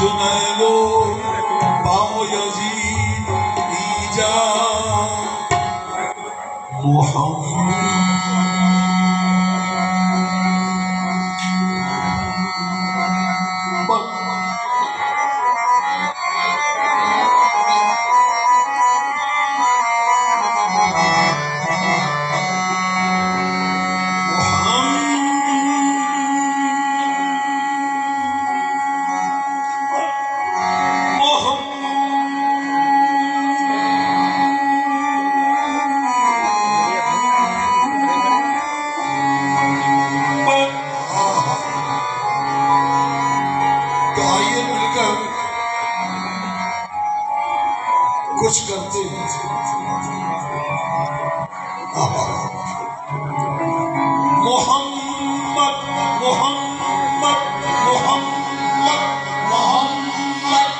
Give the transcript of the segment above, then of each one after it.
जुनैलो बाओ यजीद ईजा मोहम्मद कुछ करते हैं। मोहम्मद मोहम्मद मोहम्मद मोहम्मद मोहम्मद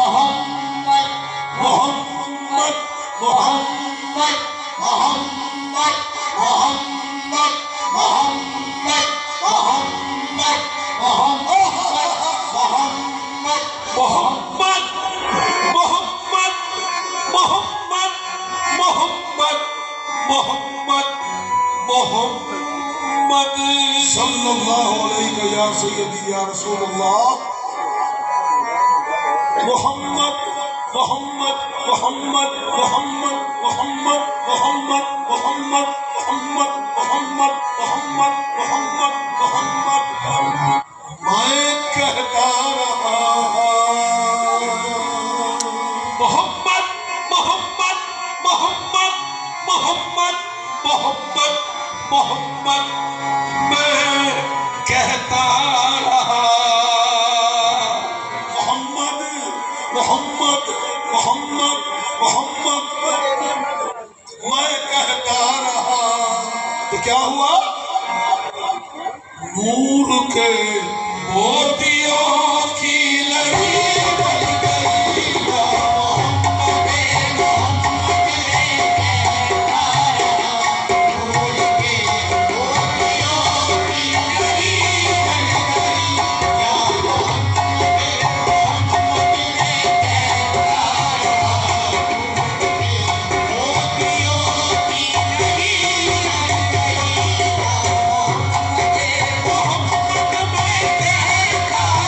मोहम्मद मोहम्मद मोहम्मद मोहम्मद मोहम्मद मोहम्मद मोहम्मद मोहम्मद मोहम्मद सल्लल्लाहु अलैहि या सय्यदी या रसूल अल्लाह मोहम्मद मोहम्मद मोहम्मद मोहम्मद मोहम्मद मोहम्मद मोहम्मद मोहम्मद मोहम्मद मोहम्मद मोहम्मद मोहम्मद मैं कहता रहा मोहम्मद मोहम्मद मोहम्मद मोहम्मद मोहम्मद मोहम्मद मैं कहता रहा मोहम्मद मोहम्मद मोहम्मद मोहम्मद मैं कहता रहा तो क्या हुआ नूर के मोतियों की लड़ी मोहम्मद मैं कहता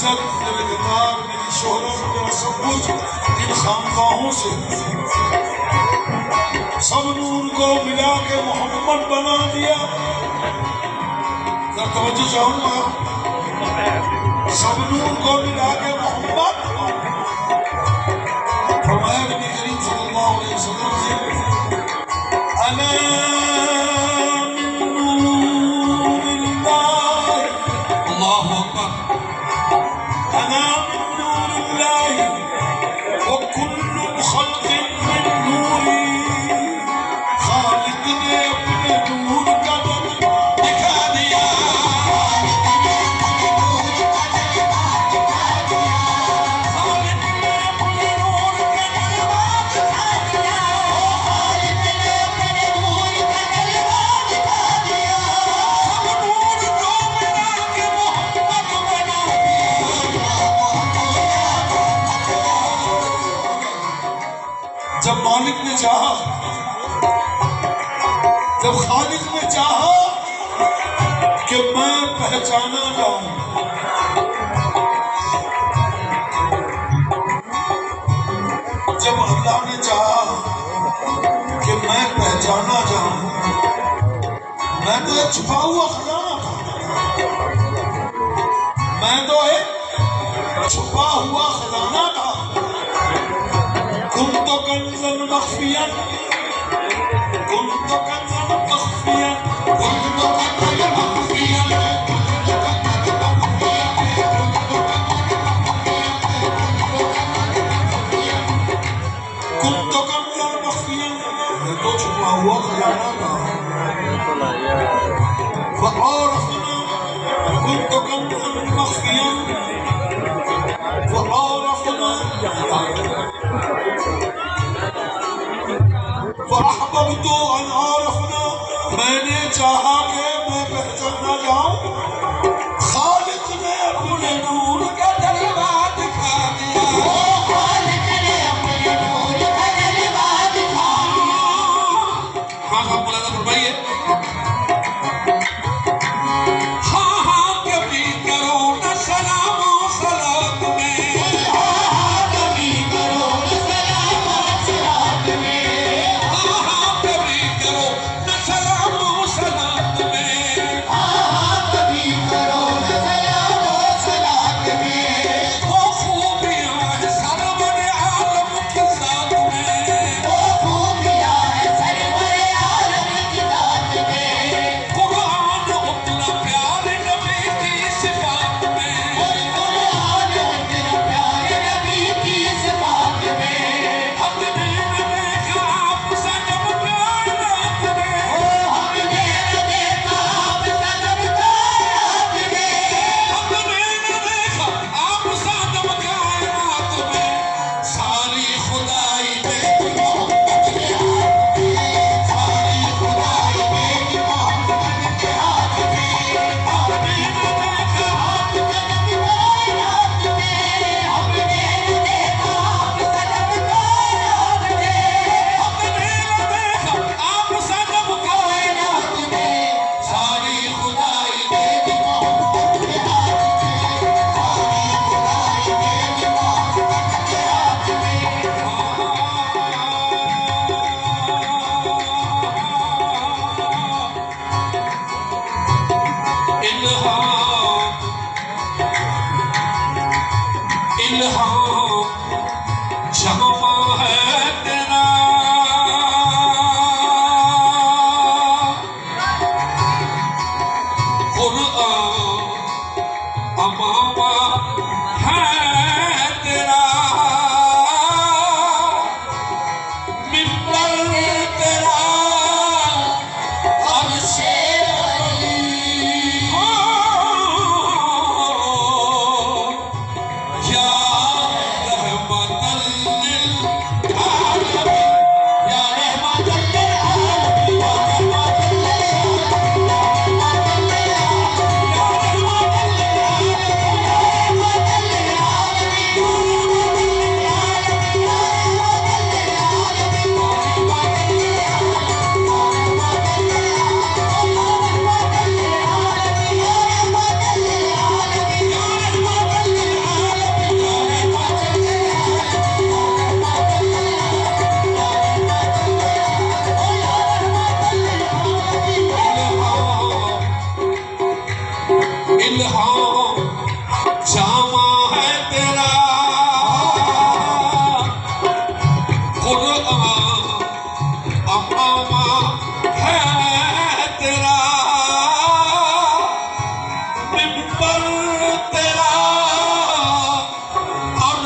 इज्जत, मेरे इक़्तिदार, मेरी शोहरत, मेरा सब कुछ इन खानकाहों से सब नूर को मिला के मोहम्मद बना दिया। जब तवज्जो चाहूंगा, सब नूर को मिला के मोहम्मद फरमाया नबी करीम सल्लल्लाहु अलैहि वसल्लम से, अना मिन नूरिल्लाह, अल्लाहु अकबर, अना मिन नूरिल्लाह व कुल्लु खल्क़िन मिन नूरी। खालिक ने अपने नूर का जलवा दिखा दिया, जब मालिक ने चाहा, जब खालिक ने चाहा कि मैं पहचाना जाऊं, जब अल्लाह ने चाहा कि मैं पहचाना जाऊं, मैं तो एक छुपा हुआ खजाना था, मैं तो एक छुपा हुआ खजाना था। कुंतो कंज़न मख्फियन, कुंतो कंज़न मख्फियन, कुंतो कंज़न मख्फियन, कुंतो कंज़न मख्फियन, मैं तो छुपा हुआ खजाना था। फ़अरफ़ना, कुंतो कंज़न मख्फियन, फ़अरफ़ना, फ़अहबब्तु अन आरफ़ना, मैंने चाहा कि मैं पहचाना जाऊं। खालिक ने अपने नूर का जलवा दिखा दिया, खालिक ने अपने नूर का जलवा दिखा दिया। हाँ हाँ मुलाज़ा फरमाइए, हाँ हाँ कभी करो न सलाम सलात में, हाँ कभी करो न सलाम सलात में, हाँ हाँ कभी करो न सलाम सलात में, हाँ कभी करो न सलाम सलात में। वो खूबियाँ हैं सरवर आलम की ज़ात में, वो खूबियाँ हैं सरवर आलम की ज़ात में। कुरान उतना प्यारे नबी की सिफ़ात में, कुरान उतना प्यारे नबी की सिफ़ात में। हमने न देखा आपसा जब कायनात में, हमने न देखा आपसा जब कायनात में, हमने न देखा आपसा जब कायनात में। सारी खुदाई बेटी मोहम्मद के हाथ में, सारी खुदाई बेटी मोहम्मद के हाथ में। हमने न देखा आपसा जब कायनात में, हमने न देखा आपसा जब कायनात में, हमने न देखा आपसा जब कायनात में। सारी खुदाई बेटी मोहम्मद के हाथ में, सारी खुदाई बेटी मोहम्मद के हाथ में। इल्हाम इल्हाम जमा है तेरा, कुरान अमामा है तेरा, मिंबर तेरा अर्शे अली, या रहमतल लिल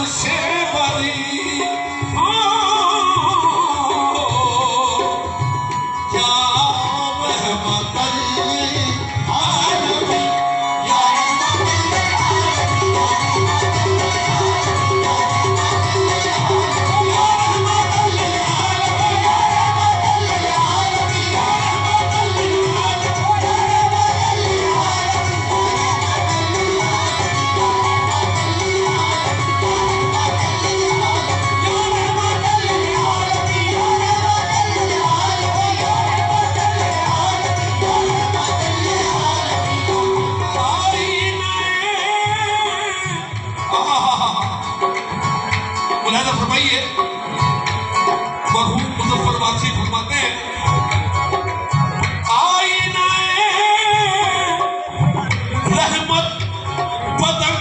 से बरी हो या रहमतल आलमीन या मुलाहिजा फरमाइए मरहूम मुजफ्फर वासी फरमाते हैं आईनाए रहमत बदन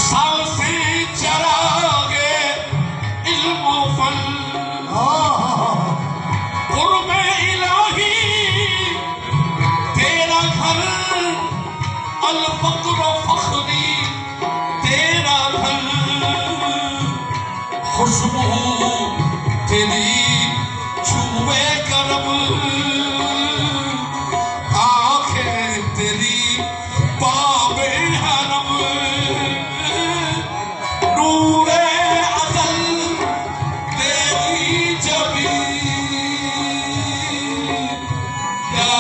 साल से चरागे इल्म फल कुर्बे इलाही तेरा घर अल फक्र फखरी तेरा घर खुशबू तेरी छुए करब आंखें तेरी बाबे हरम नूरे अज़ल तेरी जबी या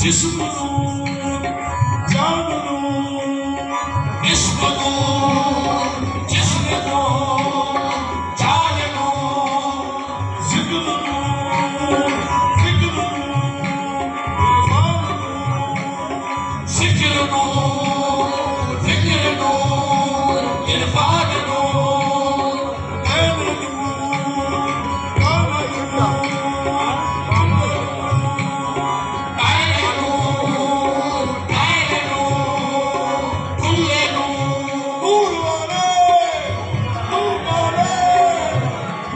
जिस्म नूर जान नूर इश्क नूर जिस्म नूर जान नूर जिक्र नूर फिक्र नूर जिक्र नूर इरफान नूर ऐन नूर कान नूर ऐन नूर कुल्ले नूर नूर वाले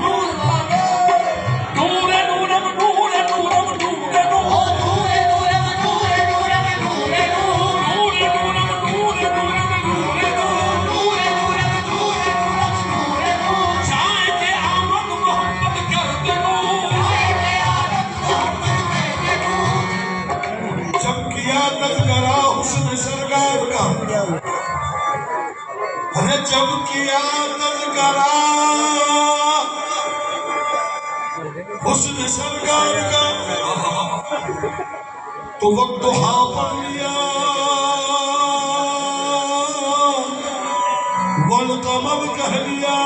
नूर वाले नूर नूरम नूर नूरम नूर नूर जब किया तज़किरा हुस्न सरकार का तो वक्त हाँ पढ़ लिया वल कमर कह लिया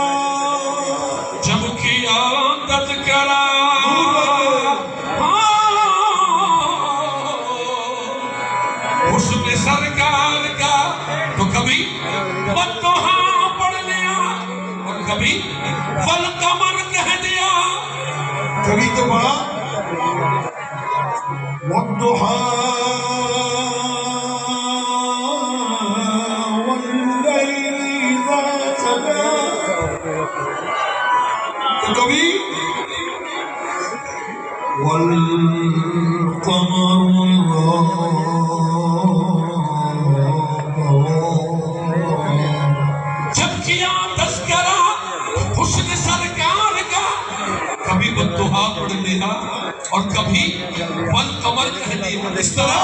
जब किया तज़किरा हुस्न सरकार का तो कभी वक्त हाँ पढ़ लिया और कभी वल कमर कह दिया कभी तो बड़ा वद्दुहा वल्लैलि इज़ा सजा तो कभी वल जब किया तज़किरा हुस्न सरकार का कभी बद्दुहा पढ़ लिया और कभी वल कमर कह दिया इस तरह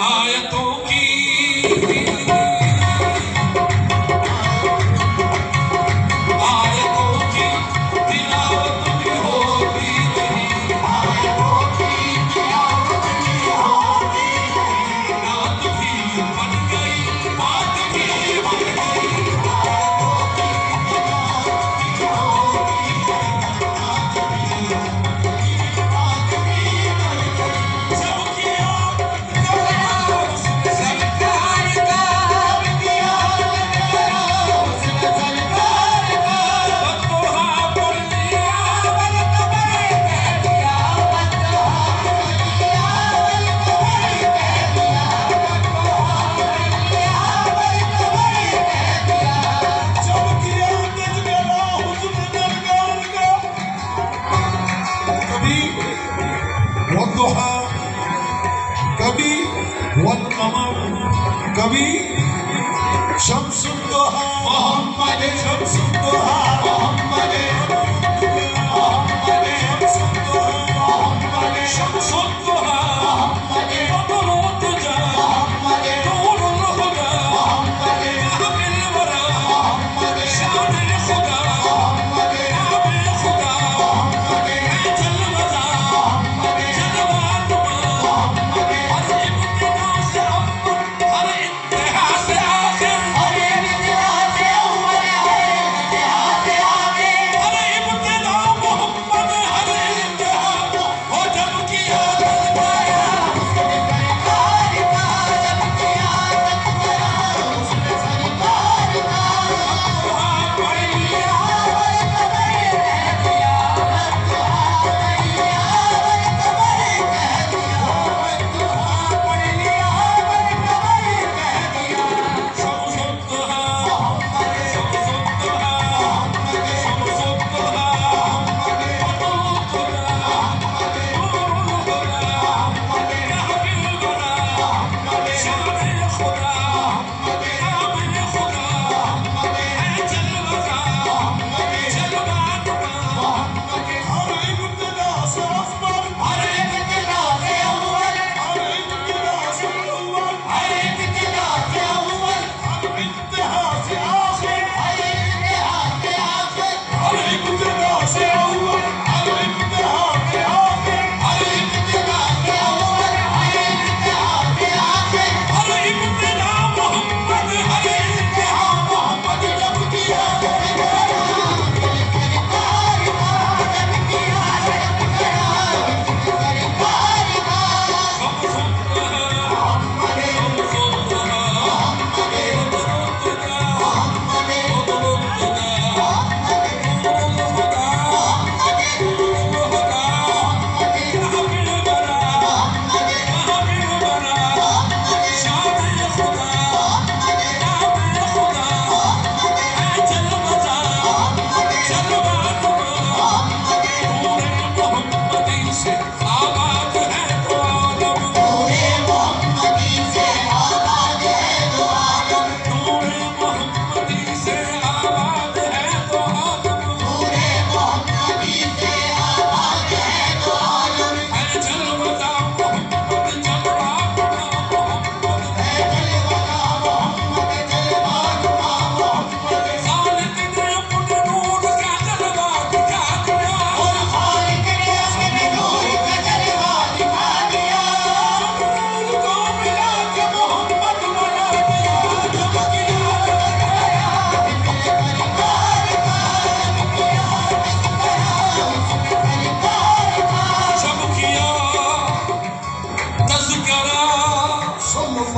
आयतों की तिलावत भी होती नहीं रात भी बन गई बात भी बन गई जब किया सरकार का बद्दुहा पढ़ लिया वल कमर कह दिया जब किया तज़किरा हुस्न सरकार का कभी वद्दुहा कभी वल कमर कभी शम्सुद्दुहा मोहम्मद शम्सुद्दुहा मोहम्मद शम्सुद्दुहा मोहम्मद शम्सुद्दुहा मोहम्मद बदरुद्दुजा मोहम्मद नूरुल हुदा मोहम्मद कामिल वरा मोहम्मद शान खुदा मोहम्मद कामिल खुदा मोहम्मद जल वजा मोहम्मद जलवात मोहम्मद हर इब्तिदा से अव्वल हर इंतहा से आखिर हर इंतहा से अव्वल हर इंतहा से आखिर हर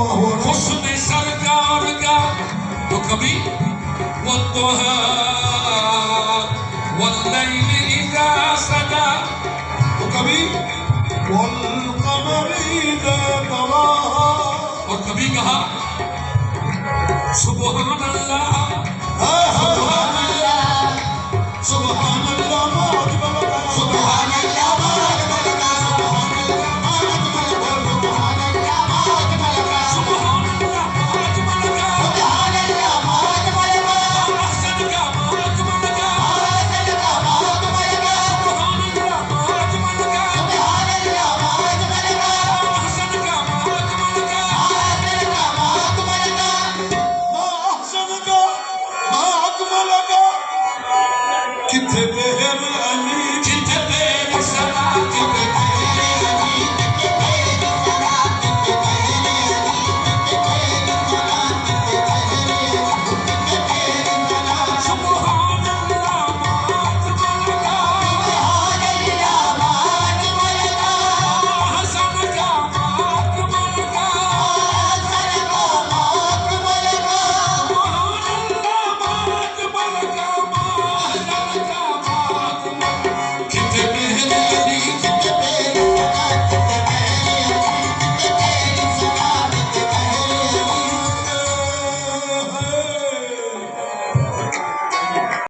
माहौल हुस्न सरकार का तो कभी वो तो है